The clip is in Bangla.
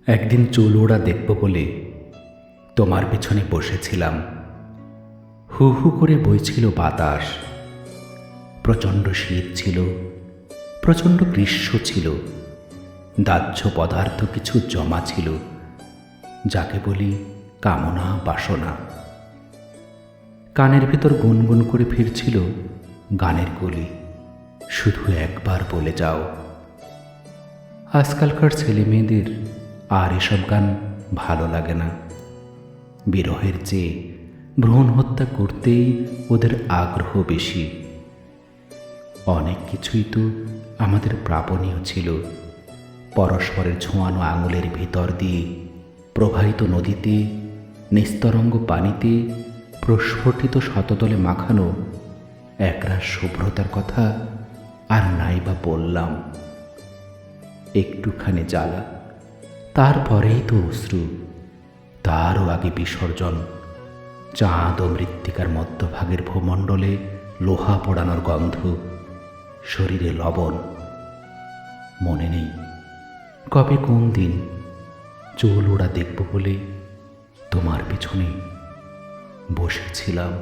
একদিন চুল ওড়া দেখব বলে তোমার পেছনে বসেছিলাম। হু হু করে বইছিল বাতাস। প্রচণ্ড শীত ছিল, প্রচণ্ড গ্রীষ্ম ছিল। দাহ্য পদার্থ কিছু জমা ছিল, যাকে বলি কামনা বাসনা। কানের ভেতর গুনগুন করে ফিরছিল গানের কলি, শুধু একবার বলে যাও। আজকালকার ছেলে মেয়েদের আর এসব গান ভালো লাগে না। বিরহের চেয়ে ভ্রূণ হত্যা করতেই ওদের আগ্রহ বেশি। অনেক কিছুই তো আমাদের প্রাপণীয় ছিল। পরস্পরের ছোঁয়ানো আঙুলের ভিতর দিয়ে প্রবাহিত নদীতে, নিস্তরঙ্গ পানিতে প্রস্ফুটিত শতদলে মাখানো একরাশ শুভ্রতার কথা আর নাই বা বললাম। একটুখানি জ্বালা, তারপরেই তো অশ্রু, তারও আগে বিসর্জন। চাঁদ ও মৃত্তিকার মধ্যভাগের ভূমণ্ডলে লোহা পোড়ানোর গন্ধ, শরীরে লবণ। মনে নেই কবে কোন দিন চুল ওড়া দেখব বলে তোমার পিছনে বসেছিলাম।